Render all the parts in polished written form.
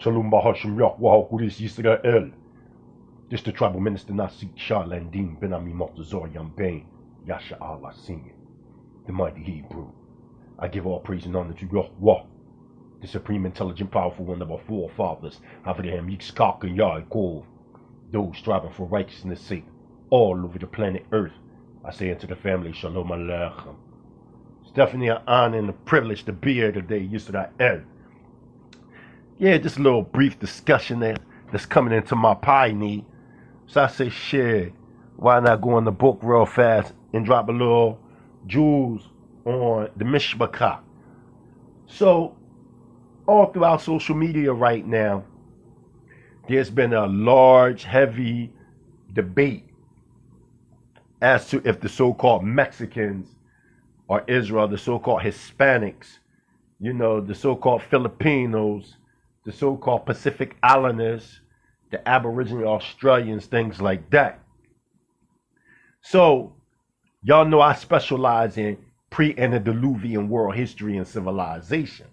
Shalom Bahashim Yahweh Kudis Yisrael. This the tribal minister Nasik Shah Landim Ben Ami Mortazor Yambain Yasha Allah Senior, the mighty Hebrew. I give all praise and honor to Yahweh, the supreme, intelligent, powerful one of our forefathers, Abraham, Yitzchak, and Yaakov, those striving for righteousness' sake all over the planet Earth. I say unto the family, Shalom Aleichem. It's definitely an honor and a privilege to be here today, Yisrael. Yeah, just a little brief discussion there that's coming into my pie knee. So I say, shit, why not go in the book real fast and drop a little jewels on the Mishpachah? So, all throughout social media right now, there's been a large, heavy debate as to if the so-called Mexicans or Israel, the so-called Hispanics, the so-called Filipinos, the so-called Pacific Islanders, the Aboriginal Australians, things like that. So, y'all know I specialize in pre-antediluvian world history and civilization.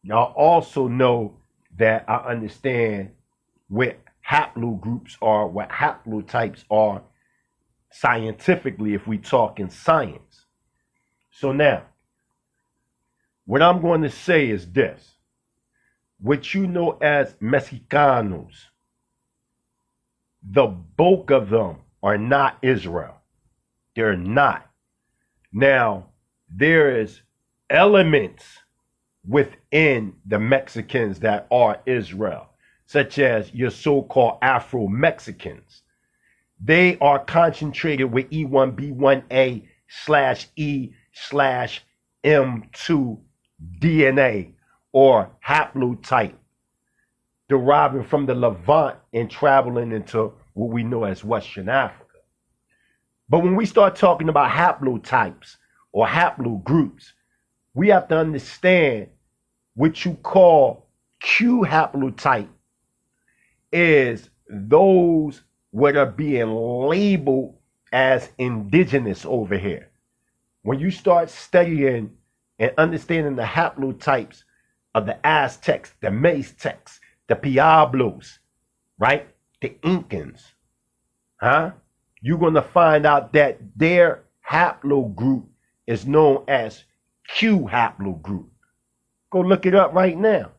Y'all also know that I understand what haplogroups are, what haplotypes are scientifically if we talk in science. So now, what I'm going to say is this. What you know as Mexicanos, the bulk of them are not Israel. They're not. Now, there is elements within the Mexicans that are Israel, such as your so-called Afro-Mexicans. They are concentrated with E1B1A/E/M2 DNA or haplotype, deriving from the Levant and traveling into what we know as Western Africa. But when we start talking about haplotypes or haplogroups, we have to understand what you call Q haplotype is those what are being labeled as indigenous over here. When you start studying and understanding the haplotypes of the Aztecs, the Maztecs, the Pueblos, right? The Incans, you're going to find out that their haplogroup is known as Q haplogroup. Go look it up right now.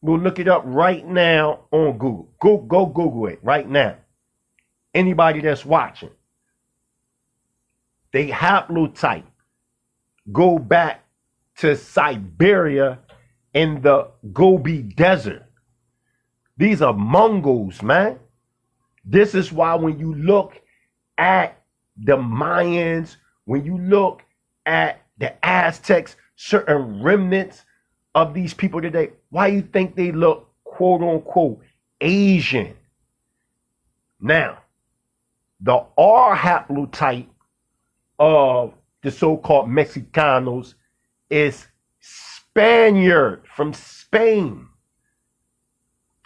Go look it up right now on Google. Go Google it right now. Anybody that's watching. They haplotype go back to Siberia in the Gobi Desert. These are Mongols, man. This is why when you look at the Mayans, when you look at the Aztecs, certain remnants of these people today, why you think they look quote unquote Asian? Now, the R haplotype of the so-called Mexicanos is Spaniard from Spain.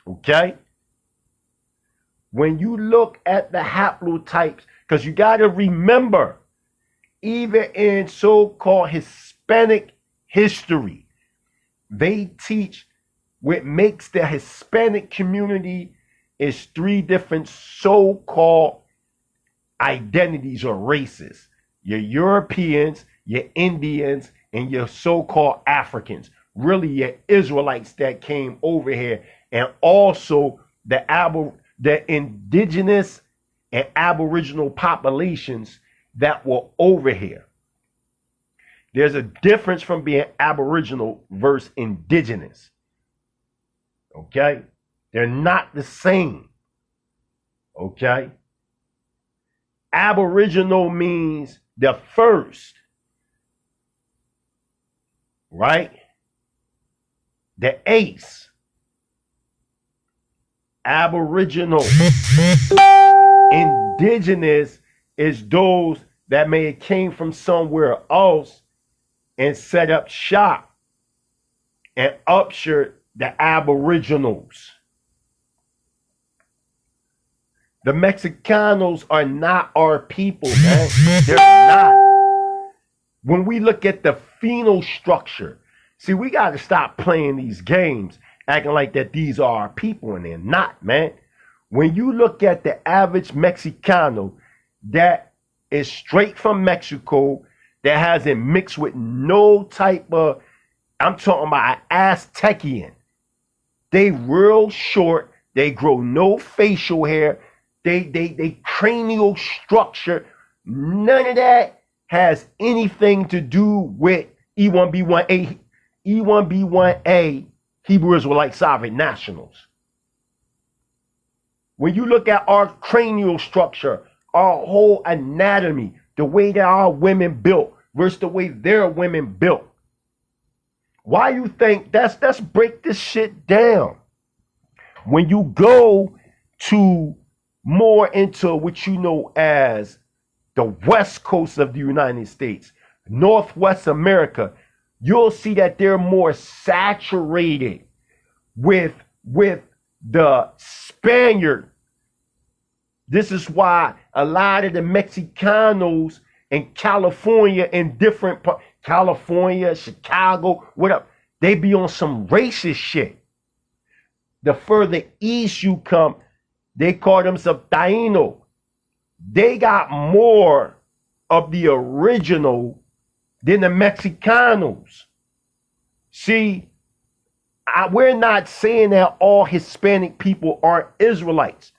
Okay? When you look at the haplotypes, because you got to remember, even in so-called Hispanic history, they teach what makes the Hispanic community is three different so-called identities or races. Your Europeans, your Indians, and your so-called Africans. Really your Israelites that came over here. And also the indigenous and aboriginal populations that were over here. There's a difference from being aboriginal versus indigenous. Okay? They're not the same. Okay? Aboriginal means the first. Right? The ace. Aboriginal. Indigenous is those that may have came from somewhere else and set up shop and upshirt the aboriginals. The Mexicanos are not our people, man. They're not. When we look at the phenol structure, see, we got to stop playing these games acting like that these are our people, and they're not, man. When you look at the average Mexicano that is straight from Mexico, that hasn't mixed with no type of, I'm talking about Aztecian. They real short. They grow no facial hair. They cranial structure. None of that has anything to do with E1B1A. E1B1A Hebrew Israelite sovereign nationals. When you look at our cranial structure, our whole anatomy, the way that our women built versus the way their women built. Why you think let's break this shit down. When you go to more into what you know as the West Coast of the United States, Northwest America, you'll see that they're more saturated with the Spaniard. This is why a lot of the Mexicanos in California, in different parts, California, Chicago, whatever, they be on some racist shit. The further east you come, they call themselves Taino. They got more of the original than the Mexicanos. See, we're not saying that all Hispanic people aren't Israelites,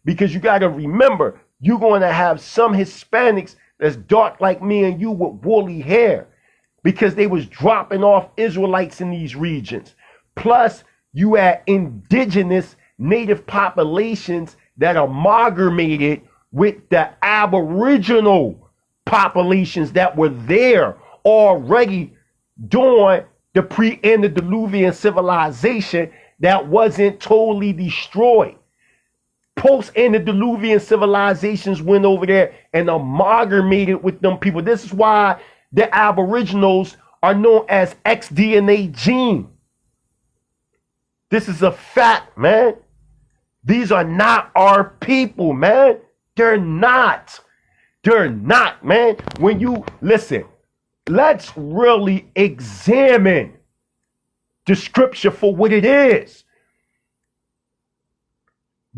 because you got to remember, you're going to have some Hispanics that's dark like me and you with woolly hair, because they was dropping off Israelites in these regions. Plus, you had indigenous native populations that amalgamated with the aboriginal populations that were there already during the pre-antediluvian civilization that wasn't totally destroyed. Post-antediluvian civilizations went over there and amalgamated with them people. This is why the aboriginals are known as X-DNA gene. This is a fact, man. These are not our people, man. They're not. They're not, man. When you listen, let's really examine the scripture for what it is.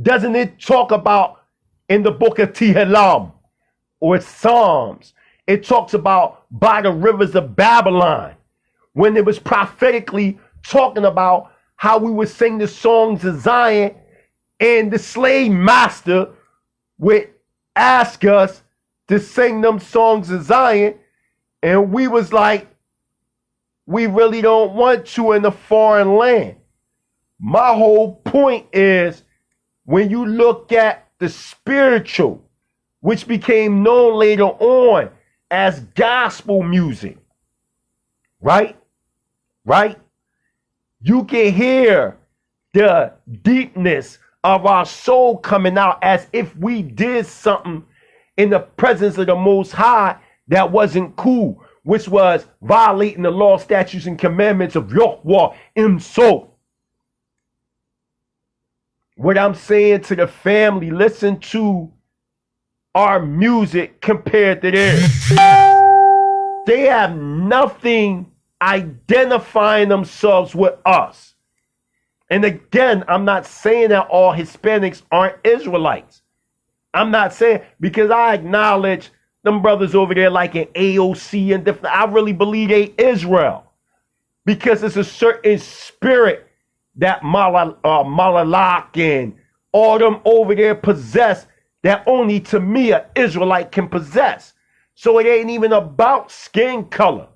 Doesn't it talk about in the book of Tehillim or Psalms? It talks about by the rivers of Babylon, when it was prophetically talking about how we would sing the songs of Zion, and the slave master would ask us to sing them songs of Zion, and we was like, we really don't want to in a foreign land. My whole point is, when you look at the spiritual, which became known later on as gospel music, right? You can hear the deepness of our soul coming out as if we did something in the presence of the Most High that wasn't cool, which was violating the law, statutes, and commandments of Yahweh himself. What I'm saying to the family, listen to our music compared to theirs. They have nothing identifying themselves with us. And again, I'm not saying that all Hispanics aren't Israelites. I'm not saying, because I acknowledge them brothers over there like in AOC and different. I really believe they Israel, because it's a certain spirit that Malalak and all them over there possess that only to me an Israelite can possess. So it ain't even about skin color.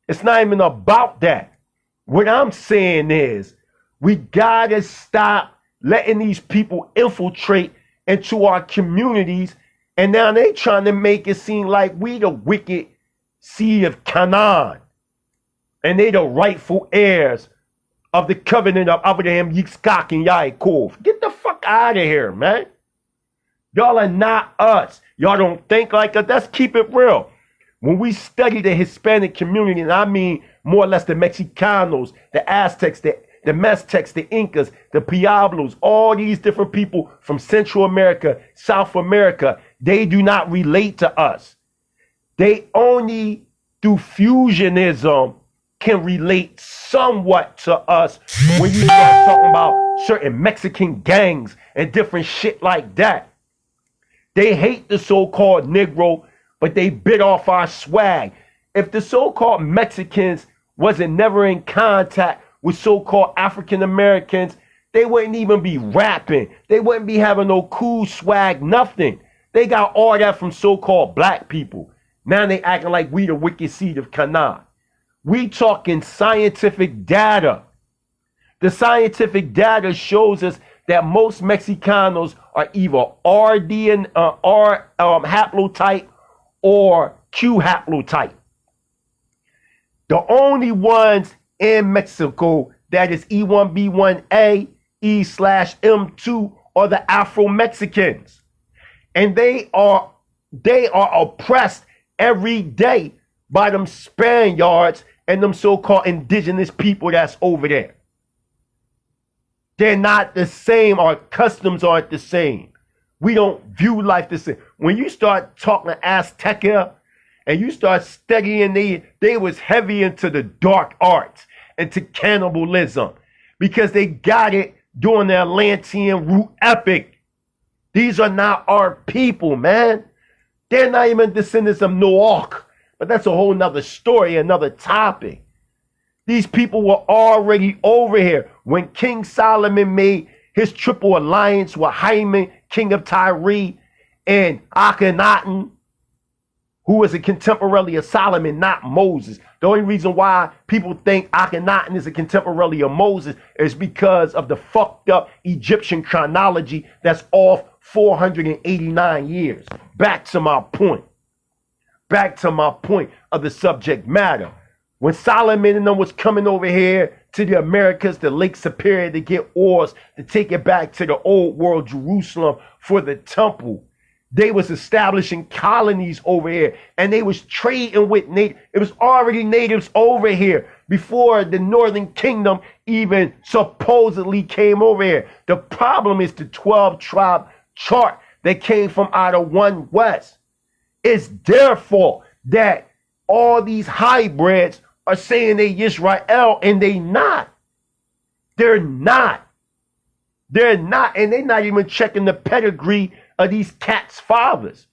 It's not even about that. What I'm saying is, we gotta stop letting these people infiltrate into our communities, and now they trying to make it seem like we the wicked seed of Canaan, and they the rightful heirs of the covenant of Abraham, Yitzchak, and Yaakov. Get the fuck out of here, man. Y'all are not us. Y'all don't think like us. Let's keep it real. When we study the Hispanic community, and I mean more or less the Mexicanos, the Aztecs, the Meztecs, the Incas, the Pueblos, all these different people from Central America, South America, they do not relate to us. They only, through fusionism, can relate somewhat to us when you start talking about certain Mexican gangs and different shit like that. They hate the so-called Negro, but they bit off our swag. If the so-called Mexicans wasn't never in contact with so-called African Americans, they wouldn't even be rapping. They wouldn't be having no cool swag, nothing. They got all that from so-called black people. Now they acting like we the wicked seed of Canaan. We talking scientific data. The scientific data shows us that most Mexicanos are either R haplotype or Q haplotype. The only ones in Mexico that is E1B1A, E/M2 are the Afro-Mexicans. And they are oppressed every day by them Spaniards and them so-called indigenous people that's over there. They're not the same. Our customs aren't the same. We don't view life the same. When you start talking Azteca and you start studying, they was heavy into the dark arts, into cannibalism, because they got it during the Atlantean root epic. These are not our people, man. They're not even descendants of Noach. But that's a whole nother story, another topic. These people were already over here. When King Solomon made his triple alliance with Hyman, king of Tyre, and Akhenaten, who was a contemporary of Solomon, not Moses. The only reason why people think Akhenaten is a contemporary of Moses is because of the fucked up Egyptian chronology that's off 489 years. Back to my point. Back to my point of the subject matter. When Solomon and them was coming over here to the Americas, the Lake Superior, to get ores, to take it back to the old world Jerusalem for the temple, they was establishing colonies over here, and they was trading with natives. It was already natives over here before the Northern Kingdom even supposedly came over here. The problem is the 12 tribe chart that came from out of one West. It's their fault that all these hybrids are saying they Israel, and they not. They're not. They're not, and they're not even checking the pedigree of these cats' fathers.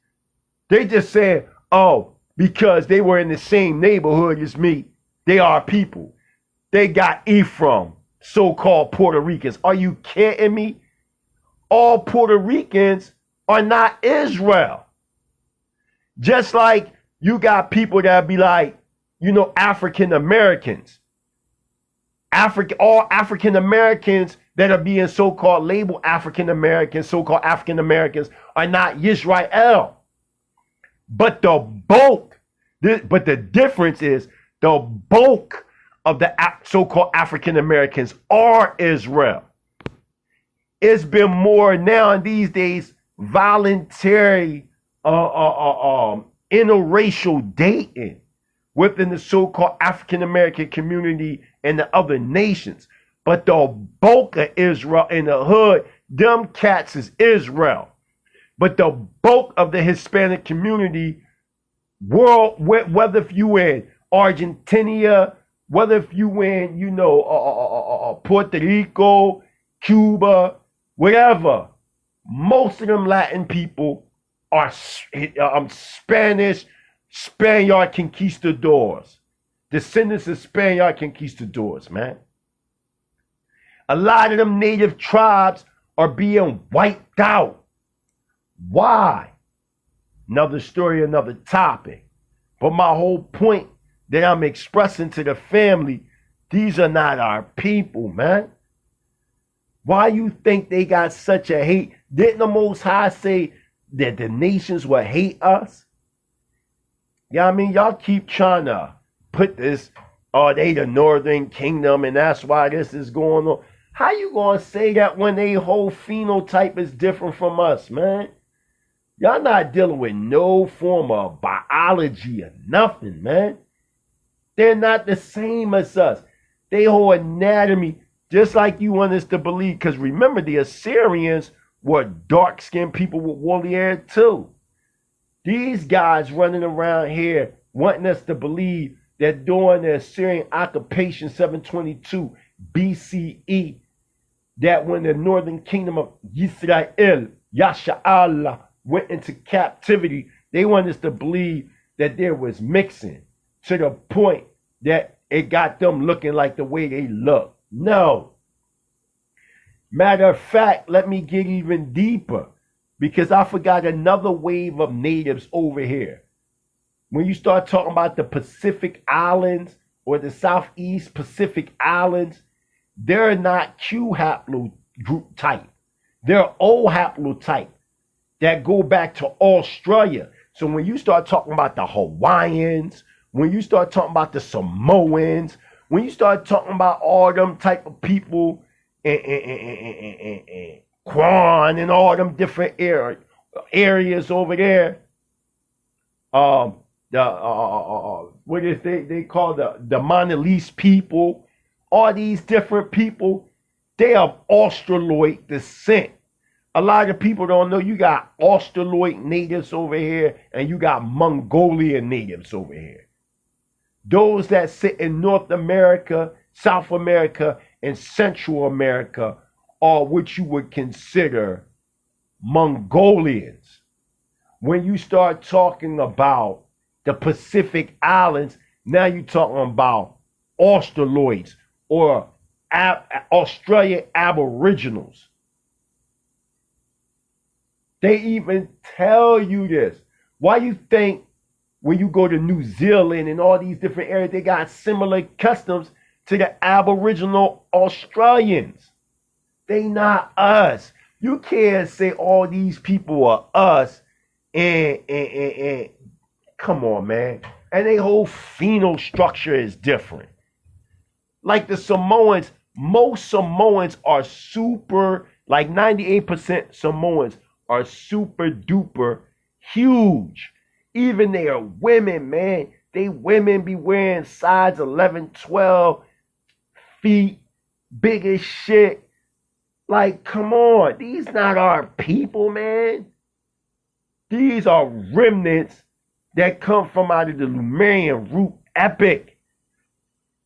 They just said, oh, because they were in the same neighborhood as me, they are people. They got Ephraim, so-called Puerto Ricans. Are you kidding me? All Puerto Ricans are not Israel. Just like you got people that be like, you know, African Americans. All African Americans that are being so-called labeled African Americans, so-called African Americans, are not Israel. But the bulk, but the difference is the bulk of the so-called African Americans are Israel. It's been more now in these days voluntary interracial dating within the so-called African American community and the other nations. But the bulk of Israel in the hood, them cats is Israel. But the bulk of the Hispanic community, world, whether if you in Argentina, whether if you in, you know, Puerto Rico, Cuba, whatever, most of them Latin people are Spanish, Spaniard conquistadors, descendants of Spaniard conquistadors, man. A lot of them native tribes are being wiped out. Why? Another story, another topic. But my whole point that I'm expressing to the family, these are not our people, man. Why you think they got such a hate? Didn't the Most High say that the nations will hate us? Yeah, I mean, y'all keep trying to put this, oh, they the Northern Kingdom and that's why this is going on. How you gonna say that when their whole phenotype is different from us, man? Y'all not dealing with no form of biology or nothing, man. They're not the same as us. They whole anatomy, just like you want us to believe, because remember, the Assyrians were dark-skinned people with woolly hair too. These guys running around here wanting us to believe that during the Assyrian occupation 722 BCE, that when the northern kingdom of Israel, Yasha'Allah, went into captivity, they want us to believe that there was mixing to the point that it got them looking like the way they look. No. Matter of fact, let me get even deeper, because I forgot another wave of natives over here. When you start talking about the Pacific Islands or the Southeast Pacific Islands, they're not Q haplogroup type. They're O haplotype that go back to Australia. So when you start talking about the Hawaiians, when you start talking about the Samoans, when you start talking about all them type of people and Quan and all them different areas over there, what is they call the Monolese people, all these different people, they are Australoid descent. A lot of people don't know you got Australoid natives over here and you got Mongolian natives over here. Those that sit in North America, South America, and Central America are what you would consider Mongolians. When you start talking about the Pacific Islands, now you're talking about Australoids or Australian Aboriginals. They even tell you this. Why you think when you go to New Zealand and all these different areas, they got similar customs to the Aboriginal Australians? They not us. You can't say all these people are us and come on, man. And their whole phenol structure is different. Like the Samoans, most Samoans are super, like 98% Samoans are super duper huge. Even their women, man, they women be wearing size 11, 12 feet, big as shit. Like, come on, these not our people, man. These are remnants that come from out of the Lemurian root epic.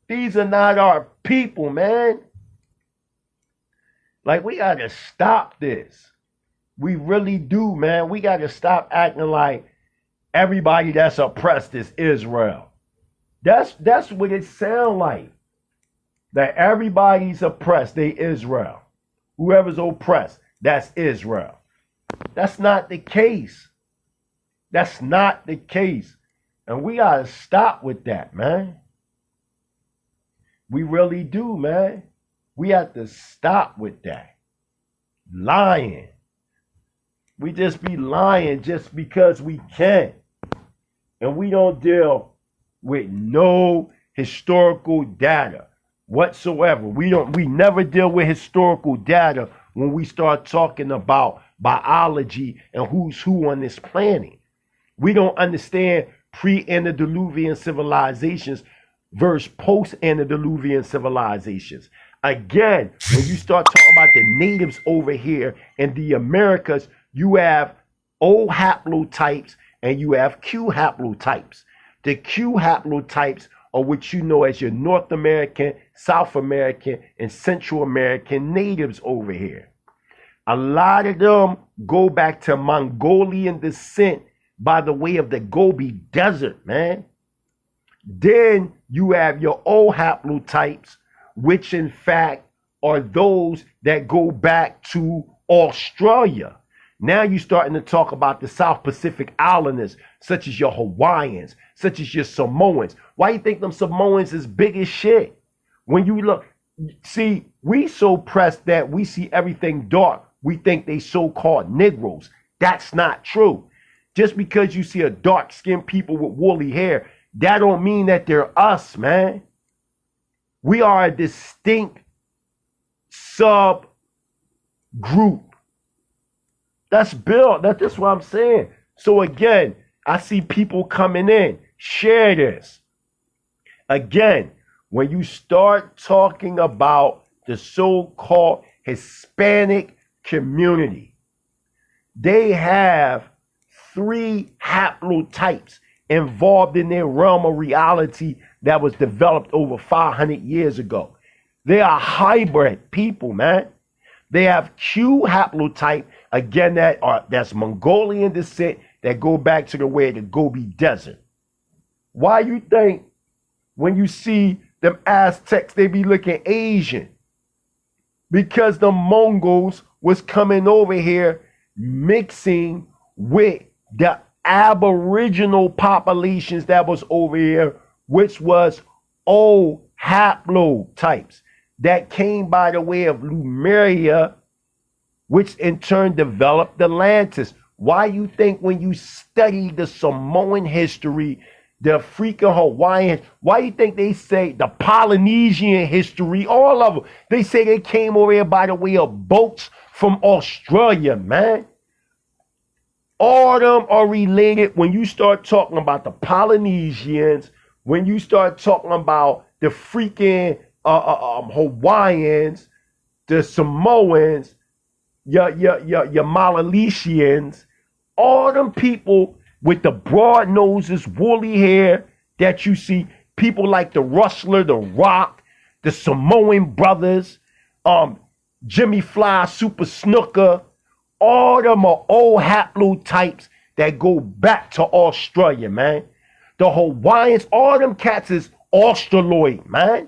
These are not our people, man. Like, we gotta stop this. We really do, man. We gotta stop acting like everybody that's oppressed is Israel. That's what it sounds like. That everybody's oppressed, they Israel. Whoever's oppressed, that's Israel. That's not the case. That's not the case. And we gotta stop with that, man. We really do, man. We have to stop with that. Lying. We just be lying just because we can. And we don't deal with no historical data whatsoever. We never deal with historical data when we start talking about biology and who's who on this planet. We don't understand pre-antediluvian civilizations versus post-antediluvian civilizations. Again, when you start talking about the natives over here in the Americas, you have O haplotypes and you have Q haplotypes. The Q haplotypes are what you know as your North American, South American, and Central American natives over here. A lot of them go back to Mongolian descent by the way of the Gobi Desert, man. Then you have your O haplotypes, which in fact are those that go back to Australia. Now you're starting to talk about the South Pacific Islanders, such as your Hawaiians, such as your Samoans. Why you think them Samoans is big as shit? When you look, see, we so pressed that we see everything dark. We think they so-called Negroes. That's not true. Just because you see a dark-skinned people with woolly hair, that don't mean that they're us, man. We are a distinct sub-group. That's built. That's what I'm saying. So again, I see people coming in. Share this. Again, when you start talking about the so-called Hispanic community, they have 3 haplotypes involved in their realm of reality that was developed over 500 years ago. They are hybrid people, man. They have Q haplotype, again, that's Mongolian descent, that go back to the Gobi Desert. Why you think when you see them Aztecs, they be looking Asian? Because the Mongols was coming over here mixing with the aboriginal populations that was over here, which was old haplotypes that came by the way of Lemuria, which in turn developed Atlantis. Why you think when you study the Samoan history, the freaking Hawaiian, why you think they say the Polynesian history, all of them, they say they came over here by the way of boats from Australia, man. All of them are related when you start talking about the Polynesians, when you start talking about the freaking Hawaiians, the Samoans, your Melanesians, all them people with the broad noses, woolly hair that you see, people like the Rustler, the Rock, the Samoan brothers, Jimmy Fly, Super Snooker, all of them are old haplotypes that go back to Australia, man. The Hawaiians, all them cats is Australoid, man.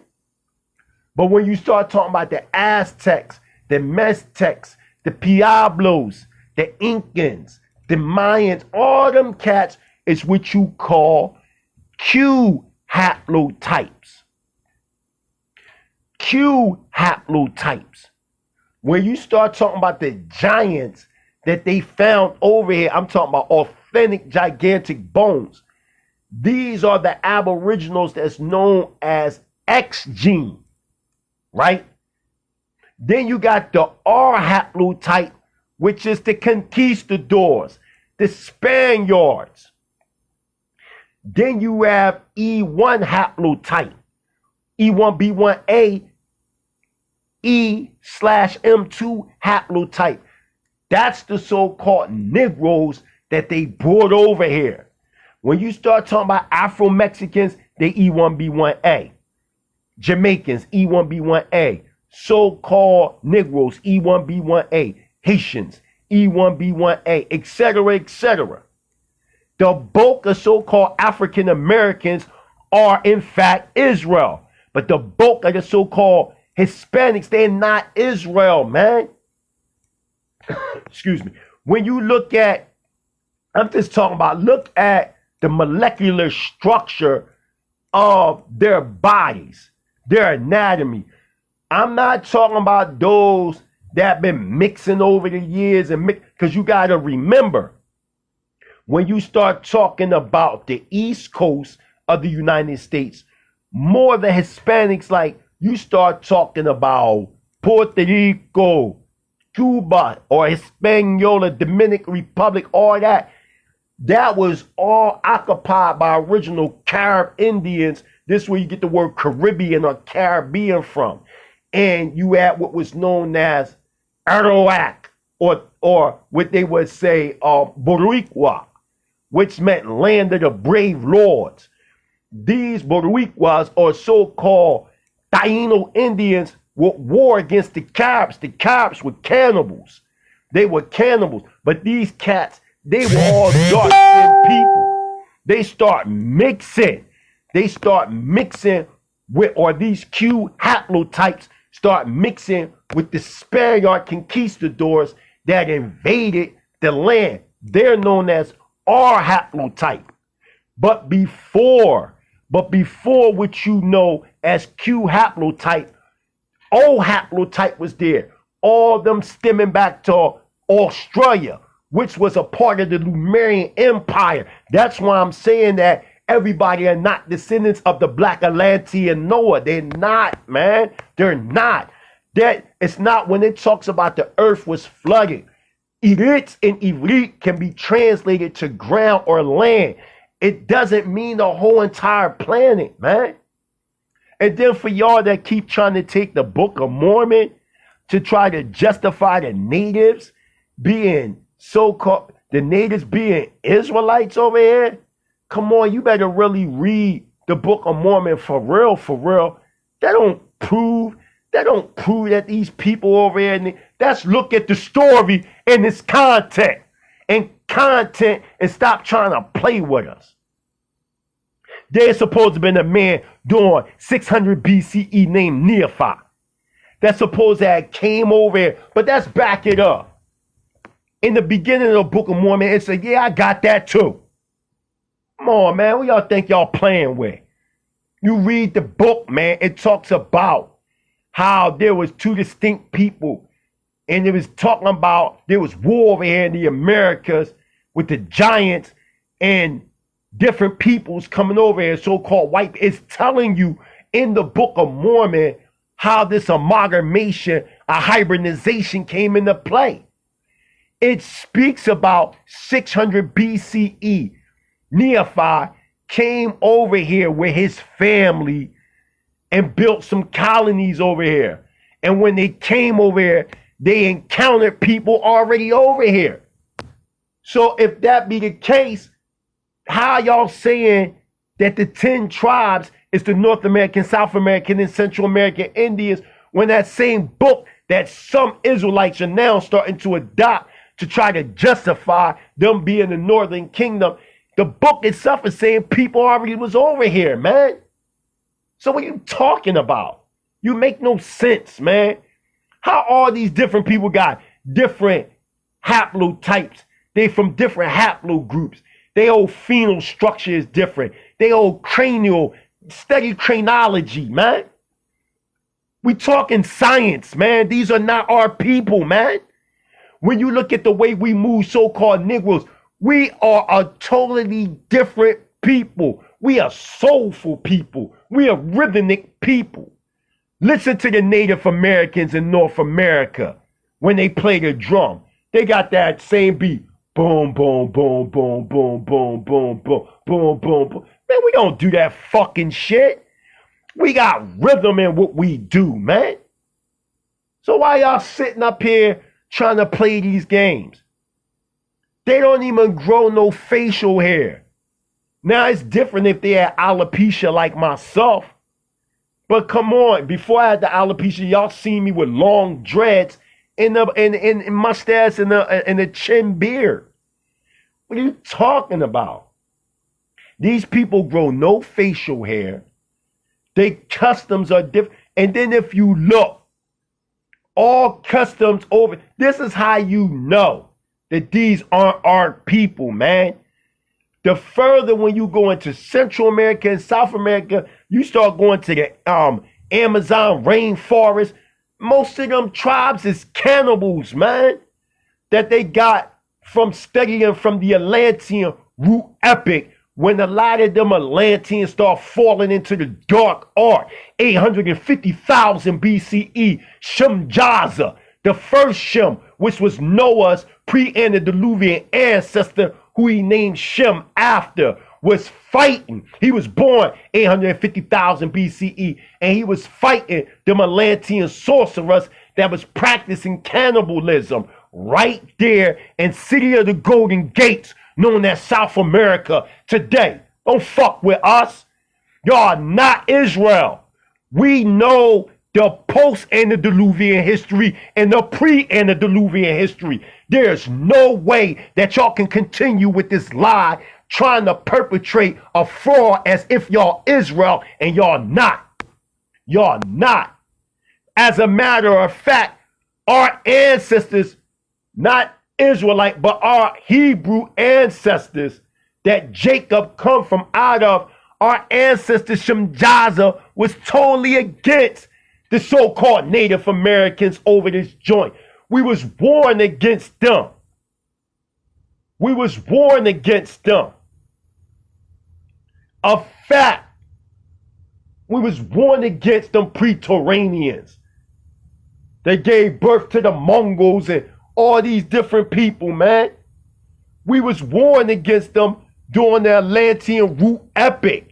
But when you start talking about the Aztecs, the Meztecs, the Pueblos, the Incans, the Mayans, all them cats is what you call Q haplotypes. Q haplotypes. When you start talking about the giants that they found over here, I'm talking about authentic gigantic bones. These are the aboriginals that's known as X gene, right? Then you got the R haplotype, which is the conquistadors, the Spaniards. Then you have E1 haplotype, E1B1A, E/M2 haplotype. That's the so-called Negroes that they brought over here. When you start talking about Afro-Mexicans, they E1B1A. Jamaicans, E1B1A. So-called Negroes, E1B1A. Haitians, E1B1A, etc., etc. The bulk of so-called African Americans are in fact Israel. But the bulk of the so-called Hispanics, they're not Israel, man. Excuse me. When you look at, I'm just talking about, look at the molecular structure of their bodies, their anatomy. I'm not talking about those that have been mixing over the years, and because you got to remember, when you start talking about the East Coast of the United States, more of the Hispanics, like you start talking about Puerto Rico, Cuba, or Hispaniola, Dominican Republic, all that, that was all occupied by original Carib Indians. This is where you get the word Caribbean or Caribbean from. And you had what was known as Arawak, or what they would say Boricua, which meant land of the brave lords. These Boricuas, or so-called Taino Indians, would war against the Caribs. The Caribs were cannibals. They were cannibals. But these cats, they were all dark-skinned people. They start mixing. They start mixing with, or these Q haplotypes start mixing with the Spaniard conquistadors that invaded the land. They're known as R haplotype. But before what you know as Q haplotype, O haplotype was there. All of them stemming back to Australia, which was a part of the Lemurian Empire. That's why I'm saying that everybody are not descendants of the Black Atlantean Noah. They're not, man. They're not. That it's not when it talks about the earth was flooded. Eretz and Ivrit can be translated to ground or land. It doesn't mean the whole entire planet, man. And then for y'all that keep trying to take the Book of Mormon to try to justify the natives being so-called, the natives being Israelites over here, come on, you better really read the Book of Mormon for real, that don't prove that these people over here, let's look at the story and its content and stop trying to play with us. There's supposed to have been a man during 600 BCE named Nephi that's supposed to have came over here, but let's back it up. In the beginning of the Book of Mormon, it said, yeah, I got that too. Come on, man, what y'all think y'all playing with? You read the book, man, it talks about how there was two distinct people, and it was talking about there was war over here in the Americas with the giants and different peoples coming over here, so-called white. It's telling you in the Book of Mormon how this amalgamation, a hybridization came into play. It speaks about 600 BCE. Nephi came over here with his family and built some colonies over here. And when they came over here, they encountered people already over here. So if that be the case, how y'all saying that the 10 tribes is the North American, South American, and Central American Indians, when that same book that some Israelites are now starting to adopt to try to justify them being the Northern Kingdom, the book itself is saying people already was over here, man. So what are you talking about? You make no sense, man. How all these different people got different haplotypes? They from different haplogroups. Their whole phenol structure is different. Their whole cranial, study craniology, man. We talking science, man. These are not our people, man. When you look at the way we move, so-called Negroes, we are a totally different people. We are soulful people. We are rhythmic people. Listen to the Native Americans in North America when they play the drum. They got that same beat. Boom, boom, boom, boom, boom, boom, boom, boom, boom, boom, boom. Man, we don't do that fucking shit. We got rhythm in what we do, man. So why y'all sitting up here trying to play these games? They don't even grow no facial hair. Now, it's different if they had alopecia like myself. But come on, before I had the alopecia, y'all seen me with long dreads and mustache and a chin beard. What are you talking about? These people grow no facial hair. Their customs are different. And then if you look, all customs over, this is how you know that these aren't our people, man. The further when you go into Central America and South America, you start going to the Amazon rainforest. Most of them tribes is cannibals, man, that they got from studying from the Atlantean root epic, when a lot of them Atlanteans start falling into the dark art. 850,000 BCE, Shem-Jaza, the first Shem, which was Noah's pre-antediluvian ancestor, who he named Shem after, was fighting. He was born 850,000 BCE, and he was fighting the Atlantean sorcerers that was practicing cannibalism right there in City of the Golden Gates, known as South America today. Don't fuck with us. Y'all not Israel. We know the post-antediluvian history and the pre-antediluvian history. There's no way that y'all can continue with this lie, trying to perpetrate a fraud as if y'all Israel, and y'all not. Y'all not. As a matter of fact, our ancestors, not Israelite, but our Hebrew ancestors that Jacob come from out of, our ancestor Shem-Jaza was totally against the so-called Native Americans over this joint. We was warring against them. We was warring against them. A fact. We was warring against them Praetorians. They gave birth to the Mongols and all these different people, man. We was warring against them during the Atlantean root epic.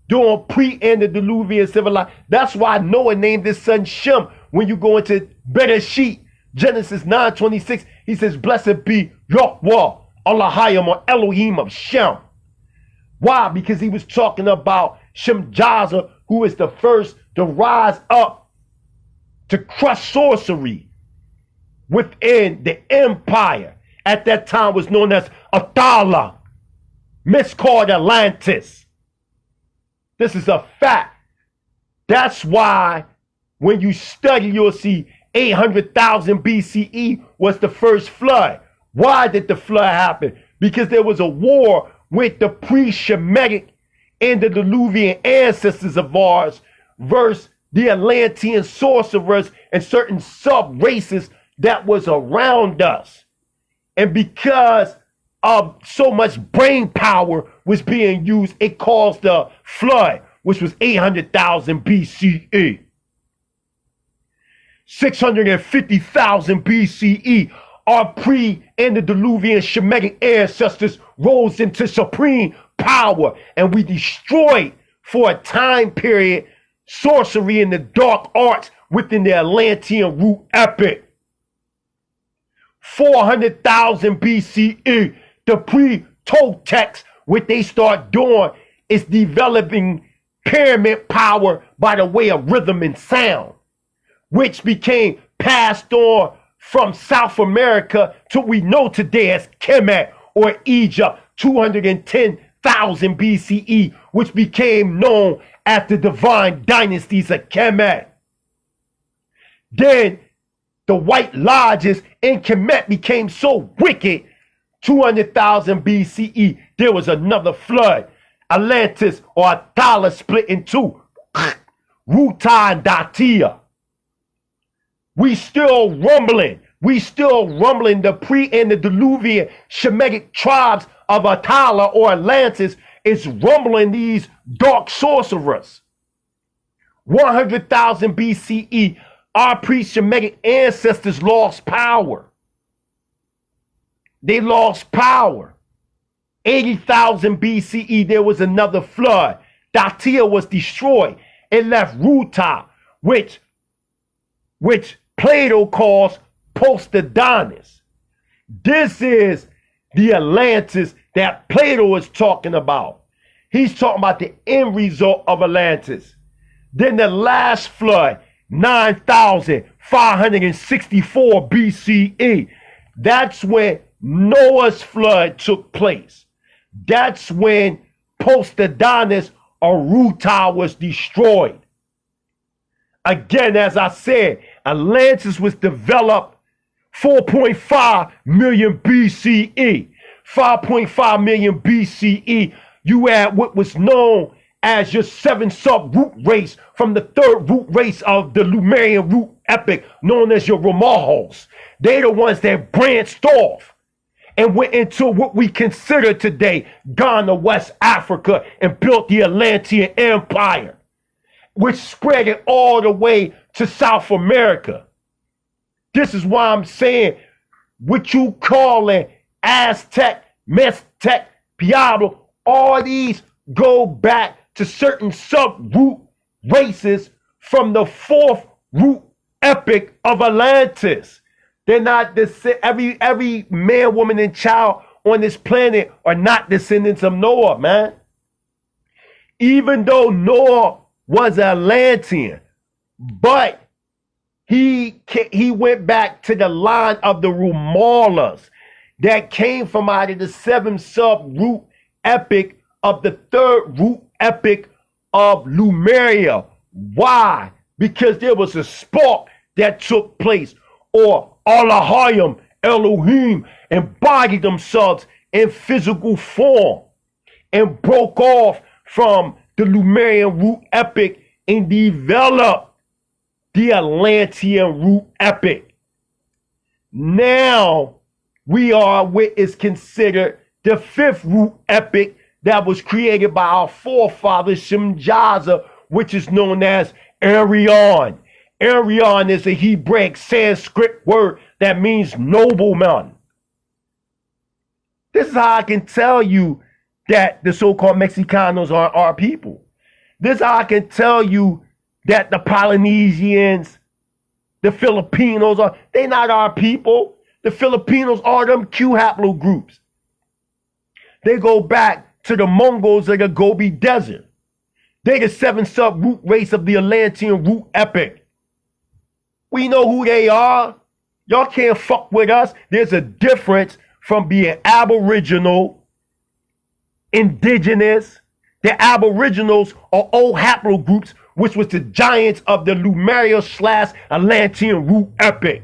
During pre-antediluvian civilization. That's why Noah named his son Shem. When you go into Bereshit, Genesis 9:26, he says, blessed be Yahweh, Elohim, or Elohim of Shem. Why? Because he was talking about Shemjaza, who is the first to rise up to crush sorcery within the empire. At that time was known as Atala, miscalled Atlantis. This is a fact. That's why when you study, you'll see 800,000 BCE was the first flood. Why did the flood happen? Because there was a war with the pre-Shemitic and the Diluvian ancestors of ours versus the Atlantean sorcerers and certain sub-races that was around us. And because of so much brain power was being used, it caused the flood, which was 800,000 BCE. 650,000 BCE, our pre-antediluvian Shemitic ancestors rose into supreme power, and we destroyed for a time period sorcery and the dark arts within the Atlantean root epic. 400,000 BCE, the pre-Toltecs, what they start doing is developing pyramid power by the way of rhythm and sound, which became passed on from South America to what we know today as Kemet or Egypt, 210,000 BCE, which became known as the divine dynasties of Kemet. Then the White Lodges in Kemet became so wicked, 200,000 BCE, there was another flood. Atlantis or Atala split in two, Ruta and Datia. We still rumbling. The pre-antediluvian Shemitic tribes of Atala or Atlantis is rumbling these dark sorcerers. 100,000 BCE, our pre-Shemitic ancestors lost power. They lost power. 80,000 BCE, there was another flood. Datia was destroyed. It left Ruta, which Plato calls Post-Adonis. This is the Atlantis that Plato is talking about. He's talking about the end result of Atlantis. Then the last flood, 9,564 BCE. That's when Noah's flood took place. That's when Post-Adonis or Ruta was destroyed. Again, as I said, Atlantis was developed 4.5 million BCE. 5.5 million BCE, you add what was known as your 7 sub-root race from the 3rd root race of the Lemurian root epic known as your Ramahos. They're the ones that branched off and went into what we consider today Ghana, West Africa, and built the Atlantean Empire, which spread it all the way to South America. This is why I'm saying what you calling Aztec, Meztec, Pueblo, all these go back to certain sub-root races from the 4th root epic of Atlantis. They're not every man, woman, and child on this planet are not descendants of Noah, man. Even though Noah was Atlantean, but he went back to the line of the Rumalas that came from out of the 7th sub-root epic of the 3rd root epic of Lemuria. Why? Because there was a spark that took place, or Allahayim, Elohim, embodied themselves in physical form and broke off from the Lemurian root epic and developed the Atlantean root epic. Now we are what is considered the 5th root epic that was created by our forefather Shemjaza, which is known as Arion. Arion is a Hebraic Sanskrit word that means nobleman. This is how I can tell you that the so-called Mexicanos are our people. This is how I can tell you that the Polynesians, the Filipinos they're not our people. The Filipinos are them Q haplogroups. They go back to the Mongols of the Gobi Desert. They the 7 sub-root race of the Atlantean root epic. We know who they are. Y'all can't fuck with us. There's a difference from being aboriginal, indigenous. The aboriginals are old haplogroups, which was the giants of the Lemuria/Atlantean root epic.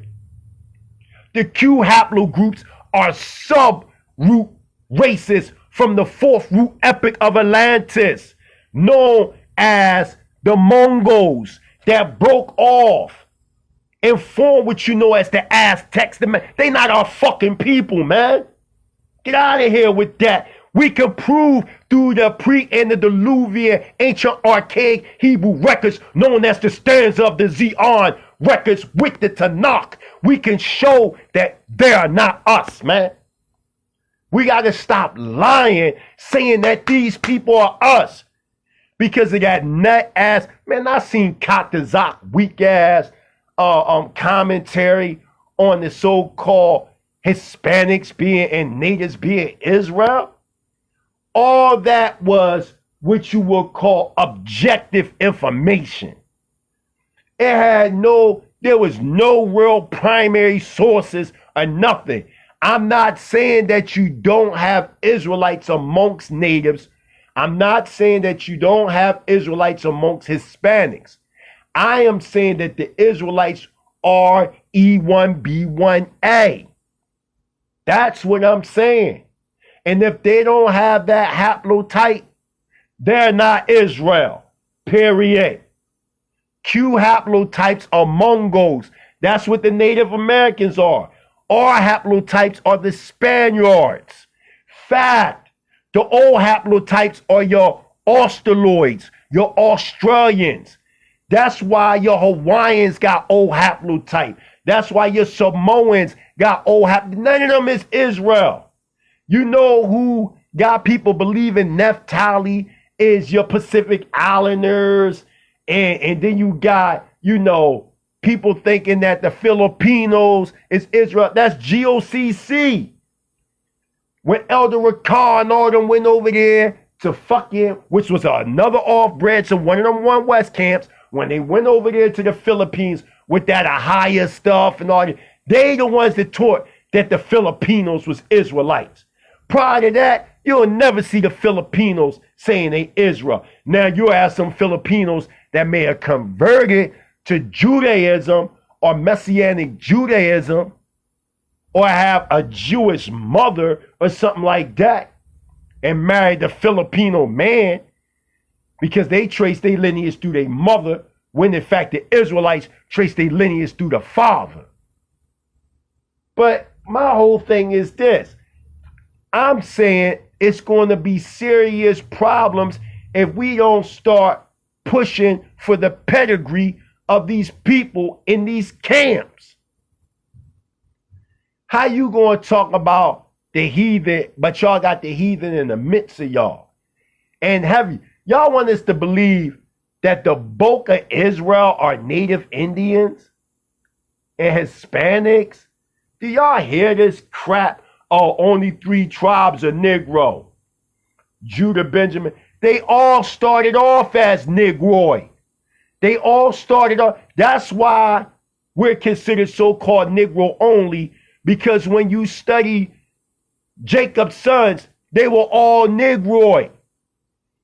The Q haplogroups are sub-root races from the 4th root epic of Atlantis, known as the Mongols, that broke off and formed what you know as the Aztecs. They not our fucking people, man. Get out of here with that. We can prove through the pre-antediluvian ancient archaic Hebrew records known as the stanza of the Zion records with the Tanakh. We can show that they are not us, man. We got to stop lying, saying that these people are us. Because of that nut ass, man, I seen Katazak weak ass commentary on the so-called Hispanics being and natives being Israel. All that was what you would call objective information. There was no real primary sources or nothing. I'm not saying that you don't have Israelites amongst natives. I'm not saying that you don't have Israelites amongst Hispanics. I am saying that the Israelites are E1B1A. That's what I'm saying. And if they don't have that haplotype, they're not Israel. Period. Q haplotypes are Mongols. That's what the Native Americans are. R haplotypes are the Spaniards. Fact. The O haplotypes are your Australoids, your Australians. That's why your Hawaiians got O haplotype. That's why your Samoans got O haplotype. None of them is Israel. You know who got people believing Naphtali is your Pacific Islanders, and then you got, people thinking that the Filipinos is Israel. That's GOCC. When Elder Ricard and all them went over there to which was another off branch of one of them One West camps, when they went over there to the Philippines with that Ahaya stuff and all that, they the ones that taught that the Filipinos was Israelites. Prior to that, you'll never see the Filipinos saying they Israel. Now you'll have some Filipinos that may have converted to Judaism or Messianic Judaism, or have a Jewish mother or something like that and married a Filipino man because they trace their lineage through their mother, when in fact the Israelites trace their lineage through the father. But my whole thing is this. I'm saying it's going to be serious problems if we don't start pushing for the pedigree of these people in these camps. How you going to talk about the heathen, but y'all got the heathen in the midst of y'all? And y'all want us to believe that the bulk of Israel are native Indians and Hispanics? Do y'all hear this crap? Oh, only 3 tribes are Negro. Judah, Benjamin. They all started off as Negroid. They all started off. That's why we're considered so-called Negro only, because when you study Jacob's sons, they were all Negroid.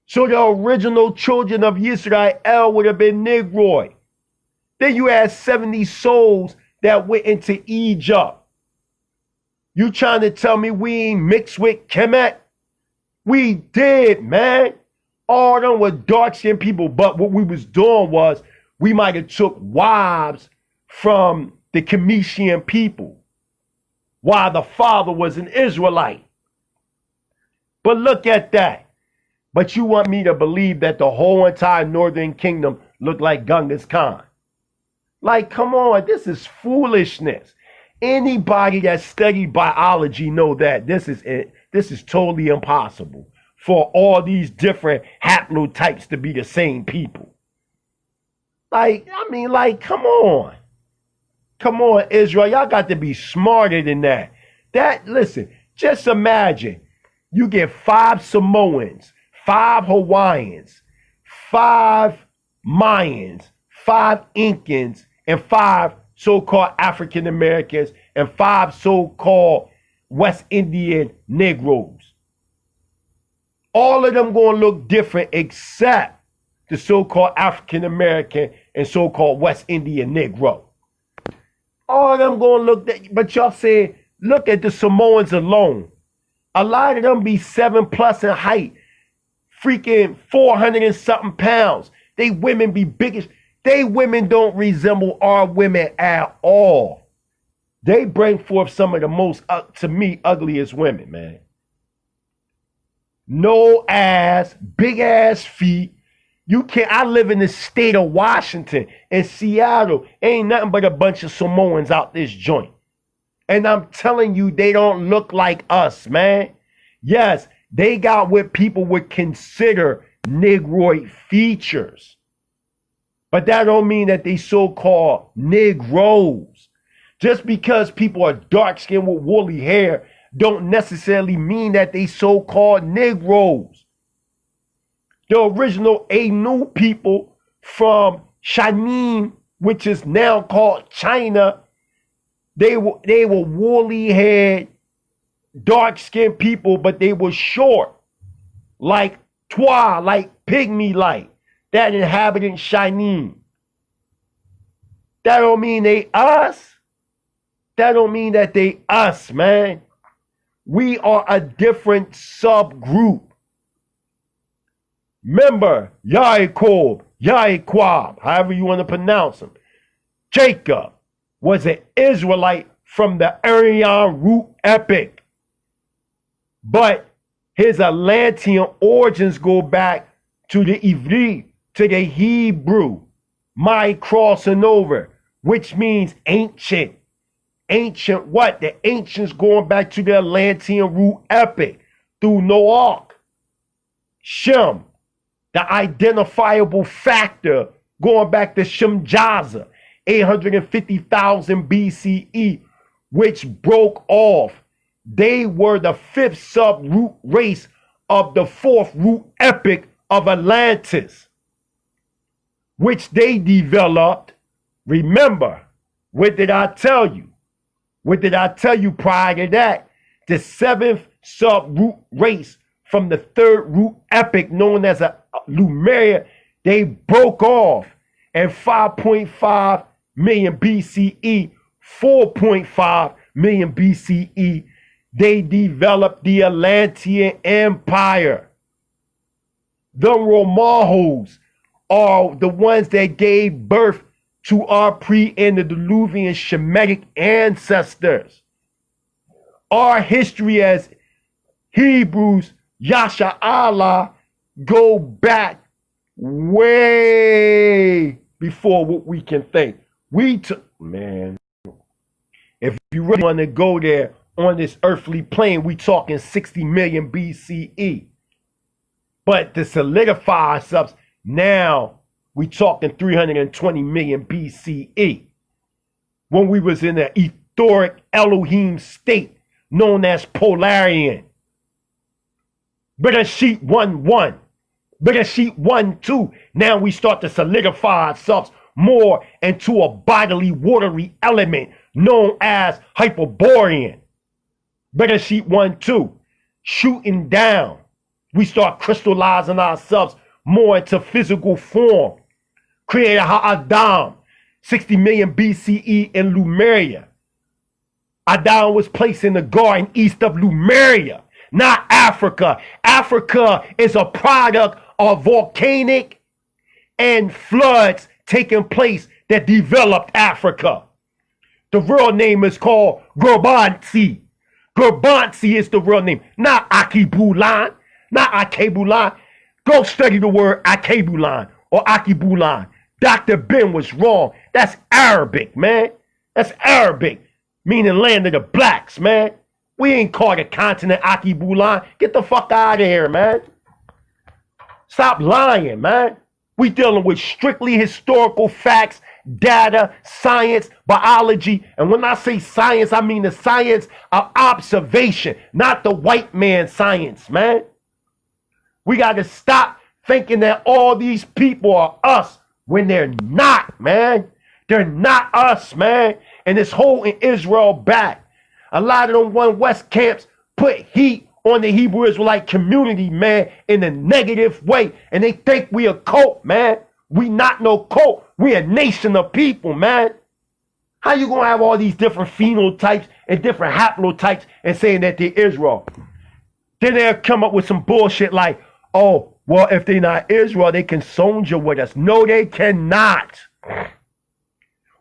So the original children of Yisrael would have been Negroid. Then you had 70 souls that went into Egypt. You trying to tell me we ain't mixed with Kemet? We did, man. All of them were dark-skinned people, but what we was doing was we might have took wives from the Kemetian people while the father was an Israelite. But look at that. But you want me to believe that the whole entire northern kingdom looked like Genghis Khan? Like, come on, this is foolishness. Anybody that studied biology know that this is totally impossible for all these different haplotypes to be the same people. Like, come on. Come on, Israel. Y'all got to be smarter than that. Listen, just imagine you get 5 Samoans, 5 Hawaiians, 5 Mayans, 5 Incans, and 5 so-called African Americans, and 5 so-called West Indian Negroes. All of them going to look different except the so-called African American and so-called West Indian Negro. All of them going to look, but y'all say, look at the Samoans alone. A lot of them be 7+ in height, freaking 400 and something pounds. They women be biggest. They women don't resemble our women at all. They bring forth some of the most, to me, ugliest women, man. No ass, big ass feet. You can't. I live in the state of Washington, in Seattle. Ain't nothing but a bunch of Samoans out this joint. And I'm telling you, they don't look like us, man. Yes, they got what people would consider Negroid features. But that don't mean that they so-called Negroes. Just because people are dark-skinned with woolly hair don't necessarily mean that they so-called Negroes. The original Ainu people from Shanin, which is now called China, they were woolly-haired, dark-skinned people, but they were short, like Twa, like pygmy-like, that inhabited Shanin. That don't mean they us. That don't mean that they us, man. We are a different subgroup. Remember, Yaakov, Yaquab, however you want to pronounce him, Jacob was an Israelite from the Aryan root epic. But his Atlantean origins go back to the Ivri, to the Hebrew, my crossing over, which means ancient. Ancient what? The ancients going back to the Atlantean root epic through Noach, Shem, the identifiable factor going back to Shemjaza, 850,000 BCE, which broke off. They were the 5th sub-root race of the 4th root epic of Atlantis, which they developed. Remember, what did I tell you? What did I tell you prior to that? The 7th sub-root race from the 3rd root epic known as a Lemuria, they broke off in 5.5 million BCE, 4.5 million BCE. They developed the Atlantean Empire. The Romahos are the ones that gave birth to our pre-antediluvian Shemitic ancestors. Our history as Hebrews, Yasha Allah, go back way before what we can think. Man, if you really want to go there on this earthly plane, we talking 60 million BCE. But to solidify ourselves, now we talking 320 million BCE. When we was in an etheric Elohim state known as Polarian. Bereshit 1:1. Bereshit 1:2. Now we start to solidify ourselves more into a bodily watery element known as Hyperborean. Bereshit 1:2. Shooting down. We start crystallizing ourselves more into physical form. Created Ha'adam, 60 million BCE in Lemuria. Adam was placed in the garden east of Lemuria, not Africa. Africa is a product of volcanic and floods taking place that developed Africa. The real name is called Gurbansi. Gurbansi is the real name, not Akibulan, not Akebulan. Go study the word Akebulan or Akibulan. Dr. Ben was wrong. That's Arabic, man. That's Arabic, meaning land of the blacks, man. We ain't called the continent Akibulan. Get the fuck out of here, man. Stop lying, man. We dealing with strictly historical facts, data, science, biology. And when I say science, I mean the science of observation, not the white man science, man. We got to stop thinking that all these people are us when they're not, man. They're not us, man. And it's holding Israel back. A lot of them One West camps put heat on the Hebrew Israelite community, man, in a negative way. And they think we a cult, man. We not no cult. We a nation of people, man. How you gonna have all these different phenotypes and different haplotypes and saying that they're Israel? Then they'll come up with some bullshit like, oh, well, if they're not Israel, they can soldier with us. No, they cannot.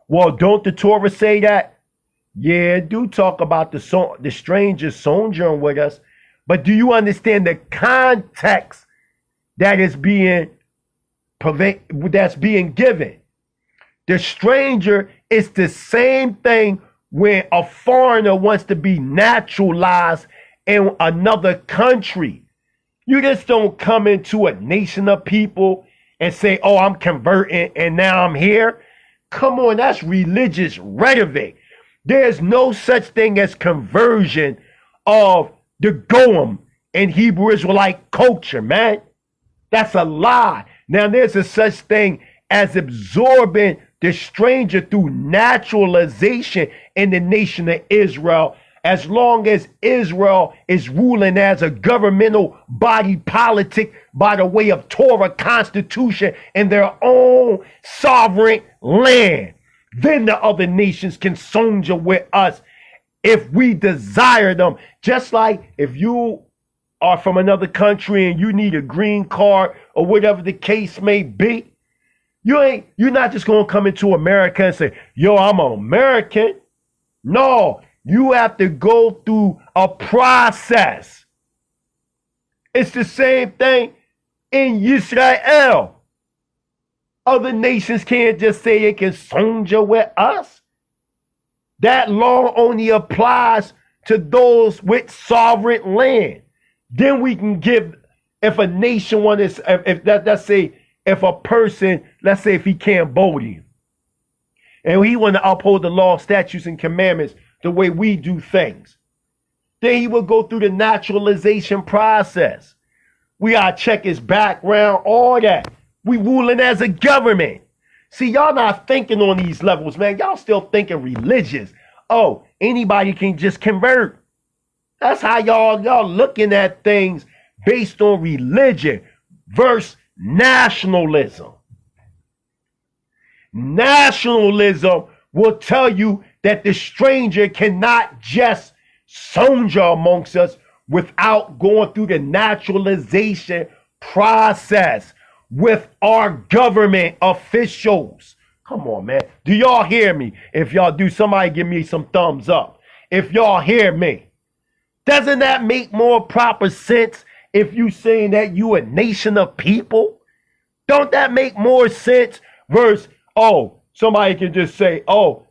Well, don't the Torah say that? Yeah, do talk about the strangers sojourning with us. But do you understand the context that is being given? The stranger is the same thing when a foreigner wants to be naturalized in another country. You just don't come into a nation of people and say, oh, I'm converting and now I'm here. Come on, that's religious rhetoric. There's no such thing as conversion of the Goem in Hebrew Israelite culture, man. That's a lie. Now, there's a such thing as absorbing the stranger through naturalization in the nation of Israel, as long as Israel is ruling as a governmental body politic by the way of Torah constitution in their own sovereign land. Then the other nations can soldier with us if we desire them. Just like if you are from another country and you need a green card or whatever the case may be, you're not just going to come into America and say, yo, I'm an American. No, you have to go through a process. It's the same thing in Israel. Other nations can't just say they can soldier with us. That law only applies to those with sovereign land. Then we can give, if a nation wants, if a person, let's say if he Cambodian, and he want to uphold the law, statutes, and commandments the way we do things, then he will go through the naturalization process. We gotta check his background, all that. We ruling as a government. See, y'all not thinking on these levels, man. Y'all still thinking religious. Oh, anybody can just convert. That's how y'all looking at things based on religion versus nationalism. Nationalism will tell you that the stranger cannot just sojourn amongst us without going through the naturalization process with our government officials. Come on, man. Do y'all hear me? If y'all do, somebody give me some thumbs up. If y'all hear me. Doesn't that make more proper sense if you saying that you a nation of people? Don't that make more sense versus, oh, somebody can just say, oh,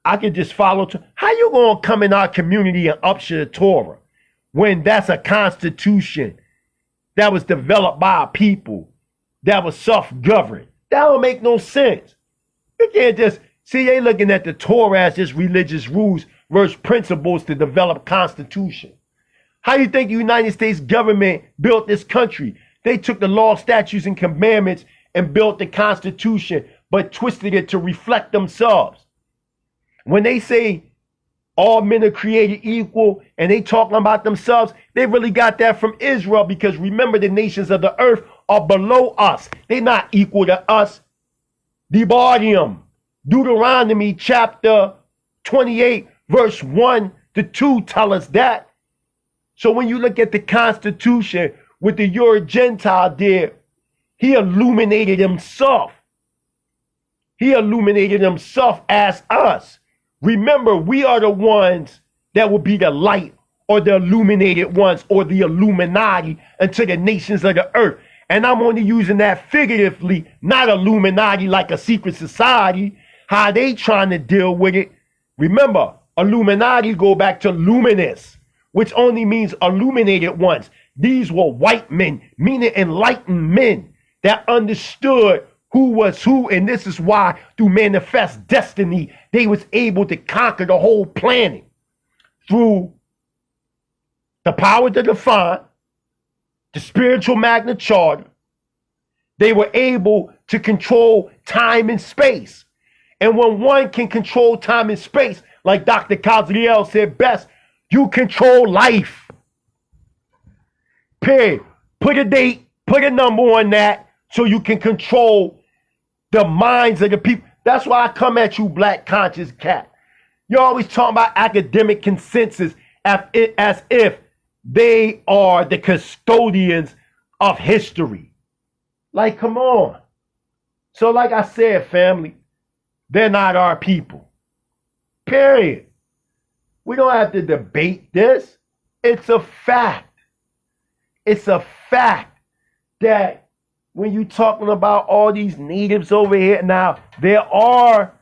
I can just follow. How you going to come in our community and upshur the Torah when that's a constitution that was developed by a people that was self-governed? That don't make no sense. You can't just, see, they looking at the Torah as just religious rules versus principles to develop constitution. How do you think the United States government built this country? They took the law, statutes, and commandments and built the Constitution, but twisted it to reflect themselves. When they say all men are created equal and they talking about themselves, they really got that from Israel, because remember, the nations of the earth are below us. They're not equal to us. Deuteronomy chapter 28 verse 1 to 2 tell us that. So when you look at the Constitution, what the Euro Gentile did, he illuminated himself. He illuminated himself as us. Remember, we are the ones that will be the light or the illuminated ones or the Illuminati unto the nations of the earth. And I'm only using that figuratively, not Illuminati like a secret society, how they trying to deal with it. Remember, Illuminati go back to luminous, which only means illuminated ones. These were white men, meaning enlightened men that understood who was who, and this is why through manifest destiny, they was able to conquer the whole planet through the power to define, the spiritual Magna Charta, They were able to control time and space. And when one can control time and space, like Dr. Cosliel said best, you control life. Period. Put a date, put a number on that so you can control the minds of the people. That's why I come at you, black conscious cat. You're always talking about academic consensus as if they are the custodians of history. Like, come on. So like I said, family, they're not our people. Period. We don't have to debate this. It's a fact. It's a fact that when you're talking about all these natives over here, now there are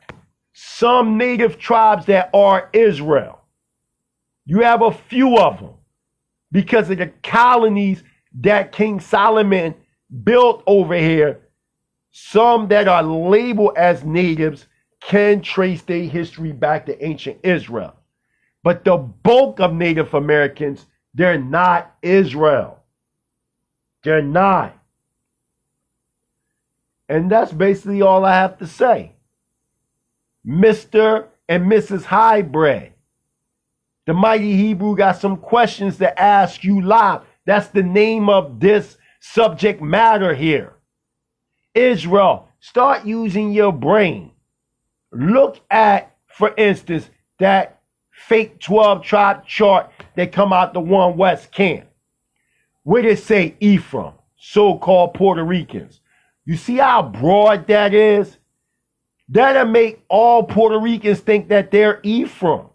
some native tribes that are Israel. You have a few of them because of the colonies that King Solomon built over here. Some that are labeled as natives can trace their history back to ancient Israel. But the bulk of Native Americans, they're not Israel. They're not. And that's basically all I have to say. Mr. and Mrs. Highbred, the Mighty Hebrew got some questions to ask you live. That's the name of this subject matter here. Israel, start using your brain. Look at, for instance, that fake 12 tribe chart that come out the One West camp. Where they say Ephraim, so-called Puerto Ricans. You see how broad that is? That'll make all Puerto Ricans think that they're Ephraim.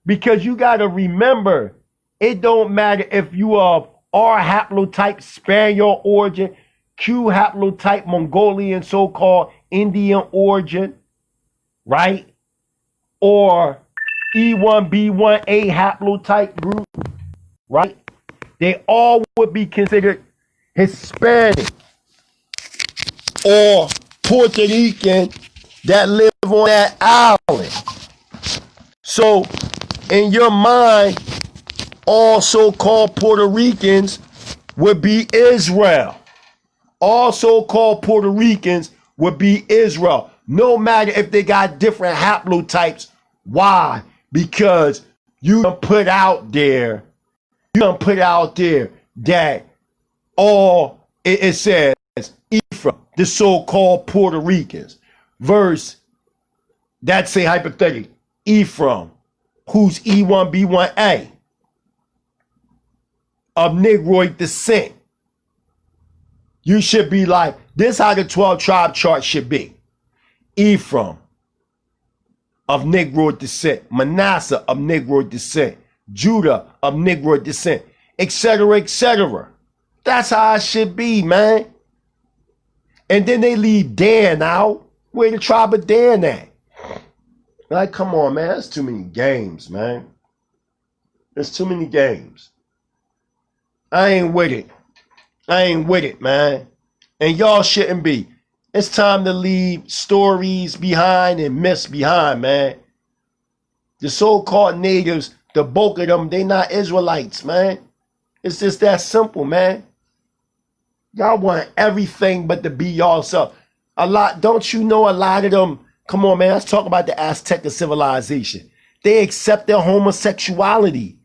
Because you got to remember, it don't matter if you are R haplotype Spaniard origin, Q haplotype Mongolian so-called Indian origin, right? Or E1B1A haplotype group, right? They all would be considered Hispanic or Puerto Rican that live on that island. So in your mind, all so-called Puerto Ricans would be Israel. All so-called Puerto Ricans would be Israel. No matter if they got different haplotypes. Why? Because you put out there that all it says Ephraim, the so-called Puerto Ricans, verse that say hypothetically Ephraim, who's E1B1A of Negroid descent. You should be like, this is how the 12 tribe chart should be. Ephraim of Negroid descent, Manasseh of Negroid descent, Judah of Negroid descent, etc., etc. That's how it should be, man. And then they leave Dan out. Where the tribe of Dan at? Like, come on, man. That's too many games, man. There's too many games. I ain't with it. I ain't with it, man. And y'all shouldn't be. It's time to leave stories behind and myths behind, man. The so-called natives, the bulk of them, they not Israelites, man. It's just that simple, man. Y'all want everything but to be yourself. Don't you know a lot of them? Come on, man. Let's talk about the Aztec civilization. They accept their homosexuality.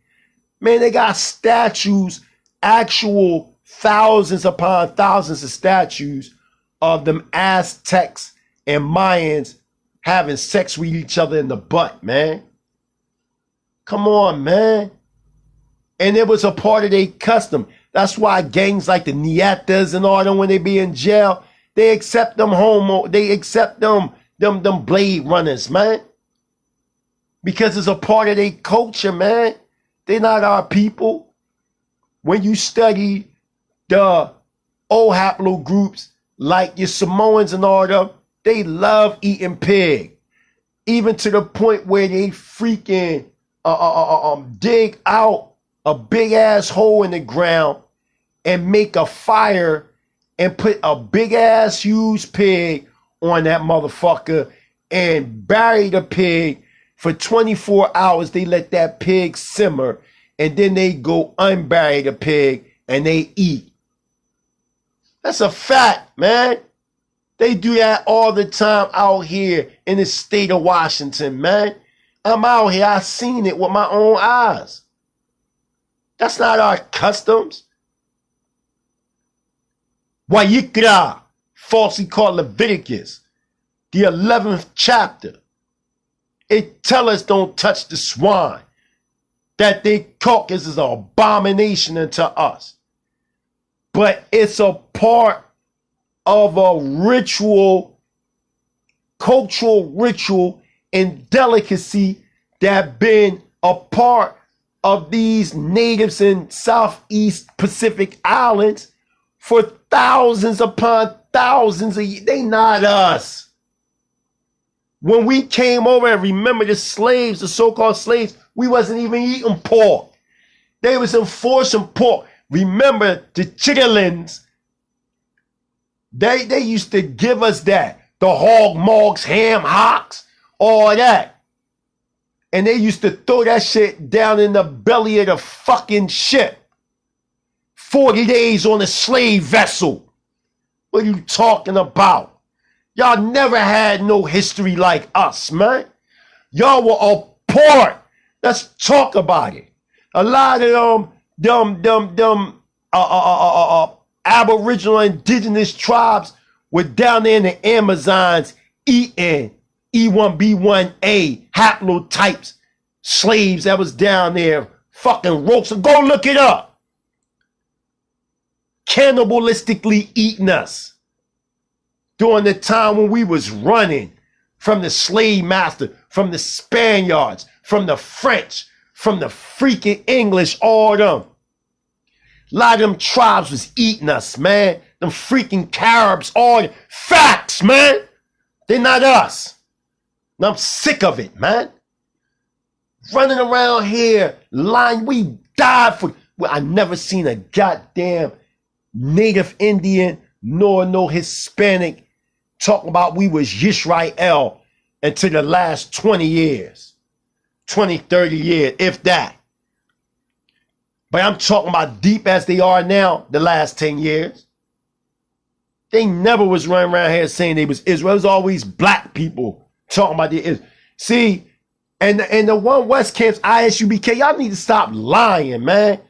Man, they got statues, actual thousands upon thousands of statues of them Aztecs and Mayans having sex with each other in the butt, man. Come on, man. And it was a part of their custom. That's why gangs like the Nietas and all them, when they be in jail, they accept them they accept them blade runners, man. Because it's a part of their culture, man. They're not our people. When you study the O haplogroups, like your Samoans and all them, they love eating pig. Even to the point where they freaking dig out a big ass hole in the ground and make a fire and put a big ass huge pig on that motherfucker and bury the pig for 24 hours. They let that pig simmer and then they go unbury the pig and they eat. That's a fact, man. They do that all the time out here in the state of Washington, man. I'm out here. I seen it with my own eyes. That's not our customs. Wayikra, falsely called Leviticus, the 11th chapter. It tells us don't touch the swine. That their carcass is an abomination unto us. But it's a part of a ritual, cultural ritual and delicacy that been a part of these natives in Southeast Pacific Islands for thousands upon thousands of years. They not us. When we came over, and remember the slaves, the so-called slaves, we wasn't even eating pork. They was enforcing pork. Remember the chitlins, they used to give us that. The hog mogs, ham hocks, all that. And they used to throw that shit down in the belly of the fucking ship. 40 days on a slave vessel. What are you talking about? Y'all never had no history like us, man. Y'all were a port. Let's talk about it. A lot of them Aboriginal indigenous tribes were down there in the Amazons eating E1B1A haplotypes, slaves that was down there fucking roasting. Go look it up. Cannibalistically eating us during the time when we was running from the slave master, from the Spaniards, from the French, from the freaking English, all them. A lot of them tribes was eating us, man. Them freaking Caribs, all them. Facts, man. They're not us. And I'm sick of it, man. Running around here, lying. We died for. Well, I never seen a goddamn native Indian nor no Hispanic talking about we was Yisrael until the last 20 years. 20, 30 years, if that. But I'm talking about deep as they are now, the last 10 years. They never was running around here saying they was Israel. It was always black people talking about the Israel. See, and the one West camps, ISUBK, y'all need to stop lying, man.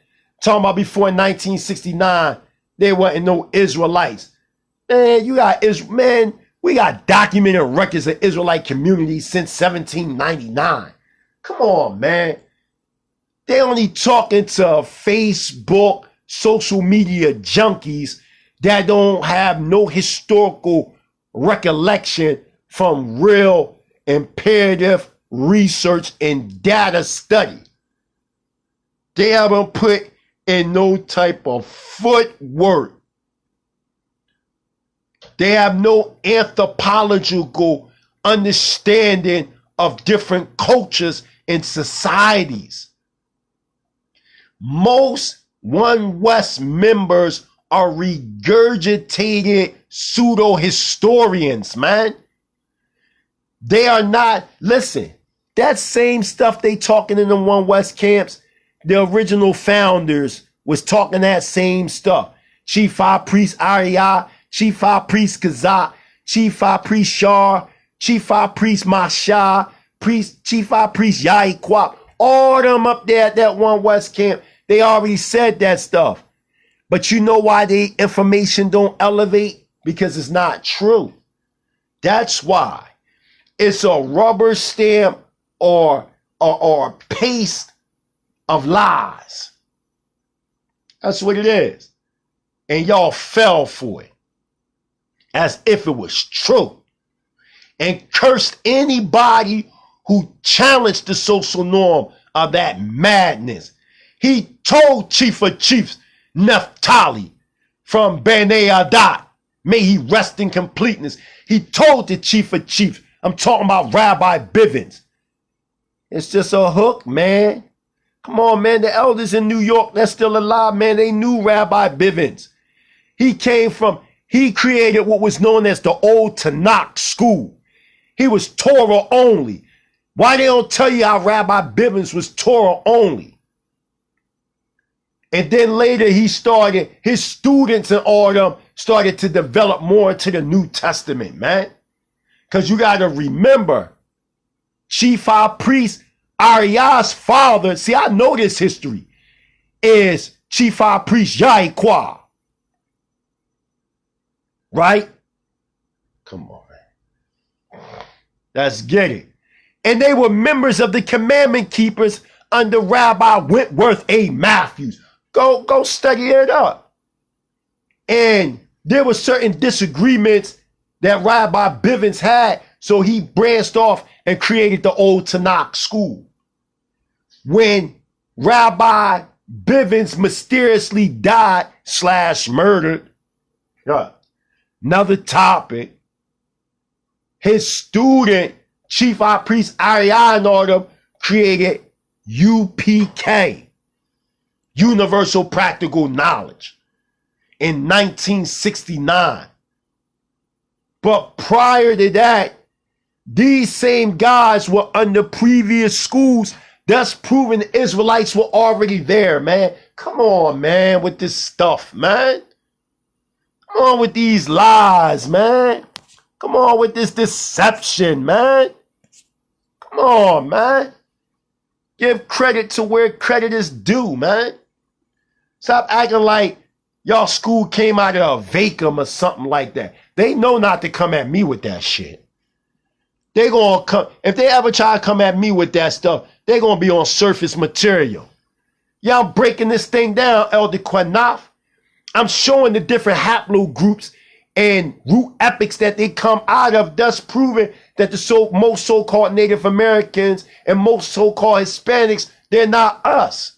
Talking about before 1969, there wasn't no Israelites. Man, you got Israel, man, we got documented records of Israelite communities since 1799. Come on, man. They only talking to Facebook, social media junkies that don't have no historical recollection from real imperative research and data study. They haven't put in no type of footwork. They have no anthropological understanding of different cultures and societies. Most One West members are regurgitated pseudo-historians, man. They are not, listen, that same stuff they talking in the One West camps, the original founders was talking that same stuff. Chief High Priest Arya, Chief High Priest Kazak, Chief High Priest Shar, Chief High Priest Masha, Chief High Priest Yai Kwap, all them up there at that One West camp, they already said that stuff. But you know why the information don't elevate? Because it's not true. That's why. It's a rubber stamp or paste of lies. That's what it is. And y'all fell for it as if it was true. And cursed anybody who challenged the social norm of that madness. He told Chief of Chiefs Naphtali from Bnei Adat, may he rest in completeness. He told the Chief of Chiefs, I'm talking about Rabbi Bivens. It's just a hook, man. Come on, man. The elders in New York that's still alive, man, they knew Rabbi Bivens. He created what was known as the Old Tanakh school. He was Torah only. Why they don't tell you how Rabbi Bivens was Torah only? And then later he started, his students and all them started to develop more into the New Testament, man. Because you got to remember, chief high priest Ariah's father, see, I know this history, is chief high priest Yahuwah. Right? Come on, man. Let's get it. And they were members of the commandment keepers under Rabbi Wentworth A. Matthews. Go study it up. And there were certain disagreements that Rabbi Bivens had, so he branched off and created the Old Tanakh school. When Rabbi Bivens mysteriously died / murdered, another topic, his student, Chief High Priest Ariah created UPK, Universal Practical Knowledge, in 1969. But prior to that, these same guys were under previous schools, thus proving the Israelites were already there, man. Come on, man, with this stuff, man. Come on with these lies, man. Come on with this deception, man. Come on, man. Give credit to where credit is due, man. Stop acting like y'all school came out of a vacuum or something like that. They know not to come at me with that shit. They gonna come, if they ever try to come at me with that stuff, they're gonna be on surface material. Y'all breaking this thing down, Elder Quanaf. I'm showing the different haplogroups and root epics that they come out of, thus proving that the most so-called Native Americans and most so-called Hispanics, they're not us.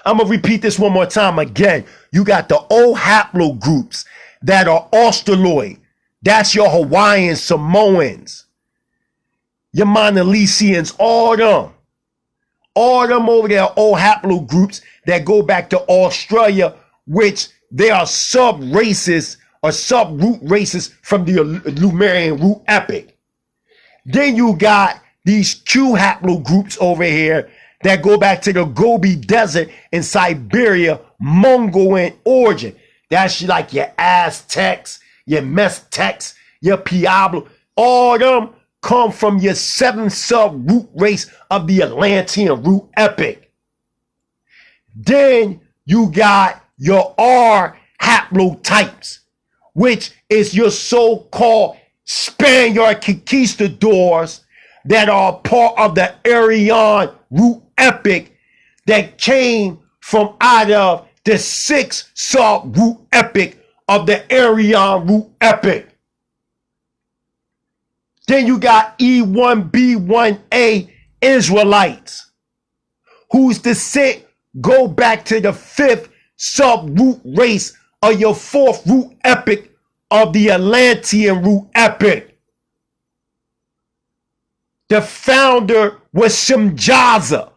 I'm going to repeat this one more time again. You got the old haplogroups that are Australoid. That's your Hawaiians, Samoans, your Monolesians, all them. All them over there are old haplogroups that go back to Australia, which they are sub-races or sub-root races from the Lemurian root epic. Then you got these Q haplogroups over here that go back to the Gobi Desert in Siberia, Mongol in origin. That's like your Aztecs, your Meztecs, your Pueblo. All of them come from your 7th sub-root race of the Atlantean root epic. Then you got your R haplotypes, which is your so-called Spaniard conquistadors that are part of the Aryan root epic that came from out of the 6th sub-root epic of the Aryan root epic. Then you got E1B1A Israelites, whose descent go back to the 5th sub-root race of your 4th root epic of the Atlantean root epic. The founder was Shemjaza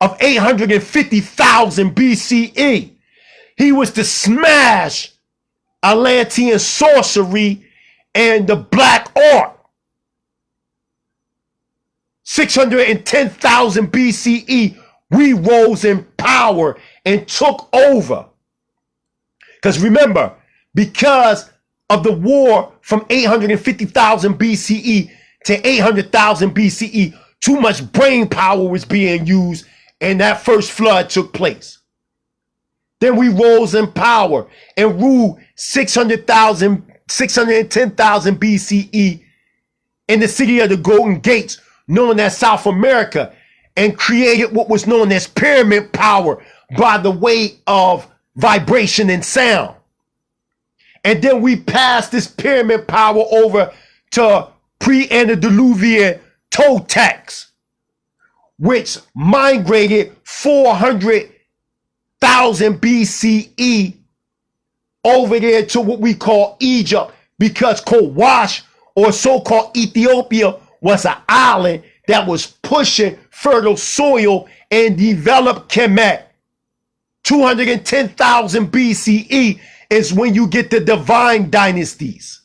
of 850,000 BCE. He was to smash Atlantean sorcery and the black art. 610,000 BCE, we rose in power and took over. Because remember, because of the war from 850,000 BCE to 800,000 BCE, too much brain power was being used, and that first flood took place. Then we rose in power and ruled 610,000 BCE in the city of the Golden Gates, known as South America, and created what was known as pyramid power by the way of vibration and sound. And then we passed this pyramid power over to pre-antediluvian Toltecs, which migrated 400,000 BCE over there to what we call Egypt, because Kowash, or so-called Ethiopia, was an island that was pushing fertile soil and developed Kemet. 210,000 BCE is when you get the divine dynasties,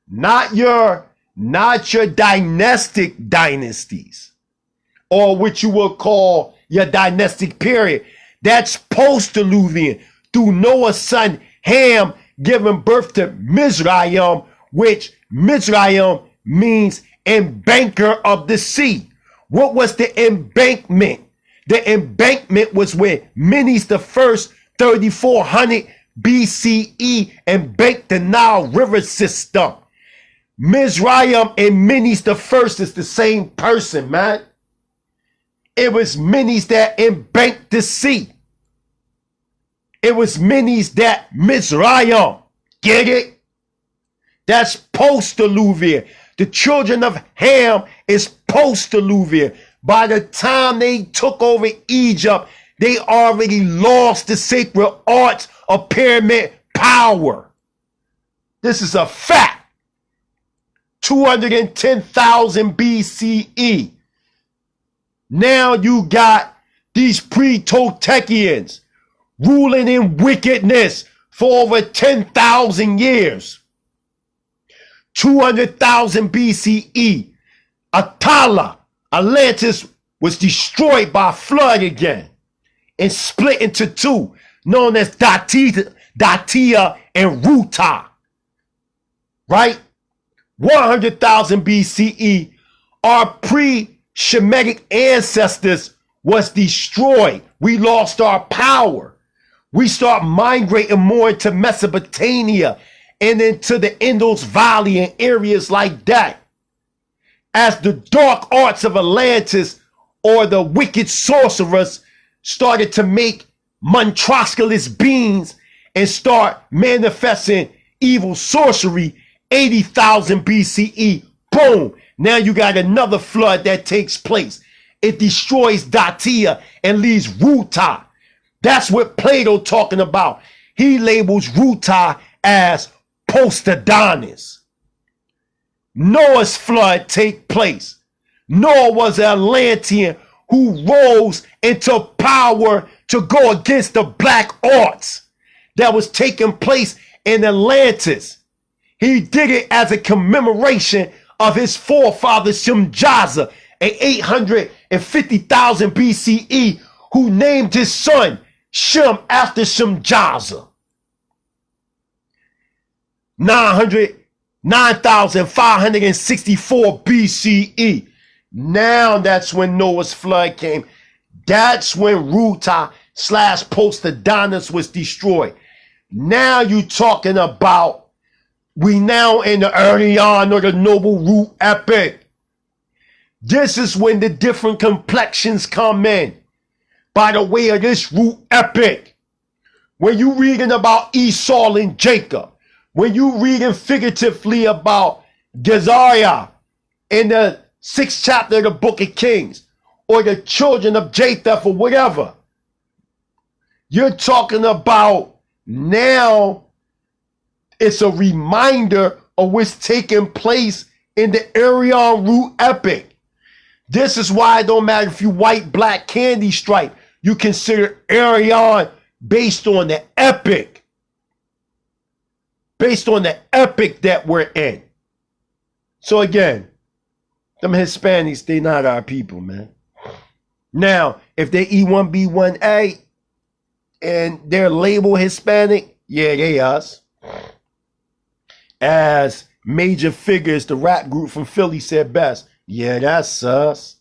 not your dynastic dynasties, or what you would call your dynastic period. That's post-Diluvian, through Noah's son Ham giving birth to Mizraim, which Mizraim means embanker of the sea. What was the embankment? The embankment was where Menes the First, 3400 BCE, embanked the Nile River system. Mizraim and Menes the First is the same person, man. It was Menes that embanked the sea. It was Menes that Mizraim. Get it? That's post-Diluvian. The children of Ham is post-Diluvian. By the time they took over Egypt, they already lost the sacred arts of pyramid power. This is a fact. 210,000 BCE. Now you got these pre-Toltecians ruling in wickedness for over 10,000 years. 200,000 BCE, Atala, Atlantis was destroyed by a flood again and split into two, known as Datia and Ruta. Right? 100,000 BCE, our pre-Shemitic ancestors was destroyed. We lost our power. We start migrating more into Mesopotamia and into the Indus Valley and areas like that. As the dark arts of Atlantis or the wicked sorcerers started to make monstrous beings and start manifesting evil sorcery, 80,000 BCE, boom, now you got another flood that takes place. It destroys Datia and leaves Ruta. That's what Plato talking about. He labels Ruta as post-Adonis. Noah's flood take place. Noah was an Atlantean who rose into power to go against the black arts that was taking place in Atlantis. He did it as a commemoration of his forefather Shemjaza in 850,000 BCE, who named his son Shem after Shemjaza. 9,564 BCE. Now that's when Noah's flood came. That's when Ruta / post-Adonis was destroyed. Now you talking about we now in the early on of the Noble Root epic. This is when the different complexions come in by the way of this root epic. When you reading about Esau and Jacob, when you reading figuratively about Gezariah in the 6th chapter of the Book of Kings, or the children of Japheth or whatever, you're talking about now it's a reminder of what's taking place in the Aryan root epic. This is why it don't matter if you white, black, candy stripe. You consider Aryan based on the epic. Based on the epic that we're in. So again, them Hispanics, they not our people, man. Now, if they E1B1A and they're labeled Hispanic, yeah, they us. As Major Figures, the rap group from Philly, said best, yeah, that's us.